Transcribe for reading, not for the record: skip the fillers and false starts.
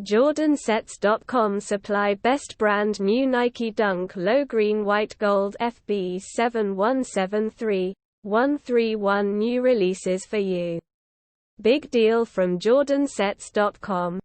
JordanSets.com supply best brand new Nike Dunk Low Green White Gold FB7173-131 new releases for you. Big deal from JordanSets.com.